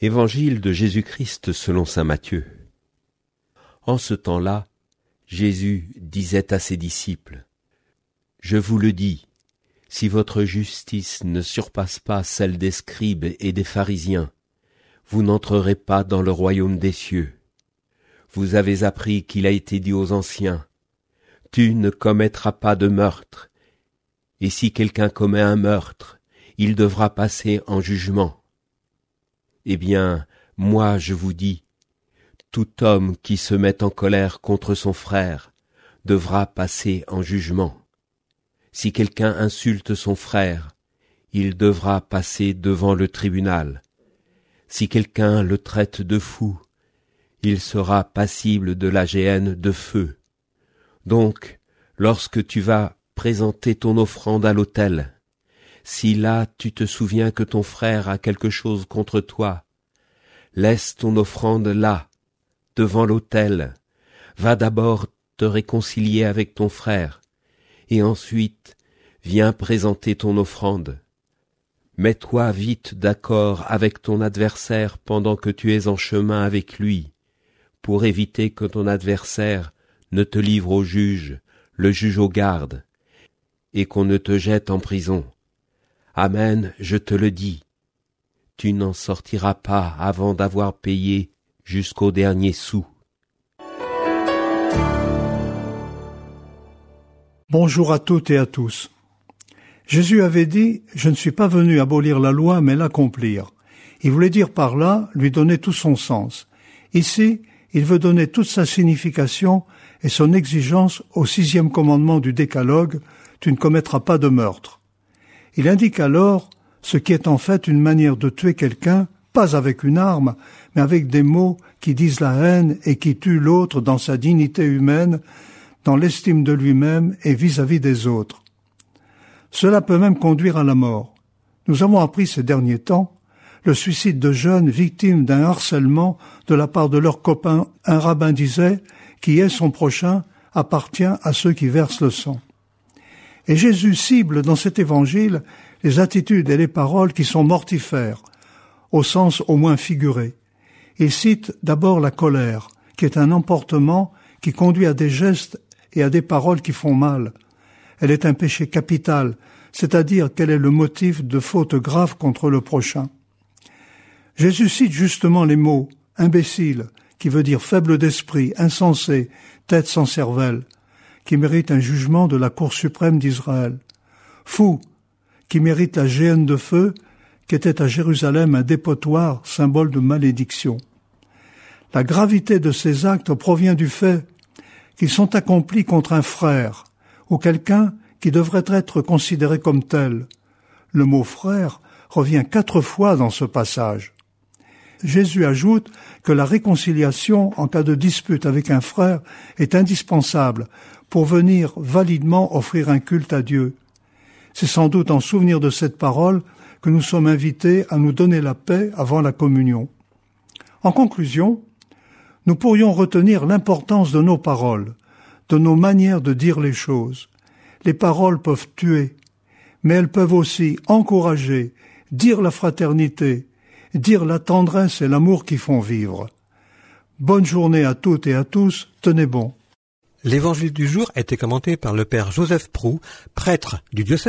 Évangile de Jésus-Christ selon saint Matthieu. En ce temps-là, Jésus disait à ses disciples : « Je vous le dis, si votre justice ne surpasse pas celle des scribes et des pharisiens, vous n'entrerez pas dans le royaume des cieux. Vous avez appris qu'il a été dit aux anciens : Tu ne commettras pas de meurtre. Et si quelqu'un commet un meurtre, il devra passer en jugement. Eh bien, moi je vous dis, tout homme qui se met en colère contre son frère devra passer en jugement. Si quelqu'un insulte son frère, il devra passer devant le tribunal. Si quelqu'un le traite de fou, il sera passible de la géhenne de feu. Donc, lorsque tu vas présenter ton offrande à l'autel, si là tu te souviens que ton frère a quelque chose contre toi, laisse ton offrande là, devant l'autel, va d'abord te réconcilier avec ton frère, et ensuite viens présenter ton offrande. Mets-toi vite d'accord avec ton adversaire pendant que tu es en chemin avec lui, pour éviter que ton adversaire ne te livre au juge, le juge aux gardes, et qu'on ne te jette en prison. Amen, je te le dis, tu n'en sortiras pas avant d'avoir payé jusqu'au dernier sou. Bonjour à toutes et à tous. Jésus avait dit « Je ne suis pas venu abolir la loi, mais l'accomplir ». Il voulait dire par là, lui donner tout son sens. Ici, il veut donner toute sa signification et son exigence au 6e commandement du décalogue « Tu ne commettras pas de meurtre ». Il indique alors ce qui est en fait une manière de tuer quelqu'un, pas avec une arme, mais avec des mots qui disent la haine et qui tuent l'autre dans sa dignité humaine, dans l'estime de lui-même et vis-à-vis des autres. Cela peut même conduire à la mort. Nous avons appris ces derniers temps le suicide de jeunes victimes d'un harcèlement de la part de leurs copains. Un rabbin disait « Qui est son prochain appartient à ceux qui versent le sang ». Et Jésus cible dans cet évangile les attitudes et les paroles qui sont mortifères, au sens au moins figuré. Il cite d'abord la colère, qui est un emportement qui conduit à des gestes et à des paroles qui font mal. Elle est un péché capital, c'est-à-dire qu'elle est le motif de fautes graves contre le prochain. Jésus cite justement les mots « imbécile », qui veut dire faible d'esprit, insensé, tête sans cervelle, qui mérite un jugement de la Cour suprême d'Israël. Fou, qui mérite la géhenne de feu, qui était à Jérusalem un dépotoir, symbole de malédiction. La gravité de ces actes provient du fait qu'ils sont accomplis contre un frère, ou quelqu'un qui devrait être considéré comme tel. Le mot « frère » revient 4 fois dans ce passage. Jésus ajoute que la réconciliation en cas de dispute avec un frère est indispensable pour venir validement offrir un culte à Dieu. C'est sans doute en souvenir de cette parole que nous sommes invités à nous donner la paix avant la communion. En conclusion, nous pourrions retenir l'importance de nos paroles, de nos manières de dire les choses. Les paroles peuvent tuer, mais elles peuvent aussi encourager, dire la fraternité, dire la tendresse et l'amour qui font vivre. Bonne journée à toutes et à tous, tenez bon. L'évangile du jour a été commenté par le père Joseph Proux, prêtre du diocèse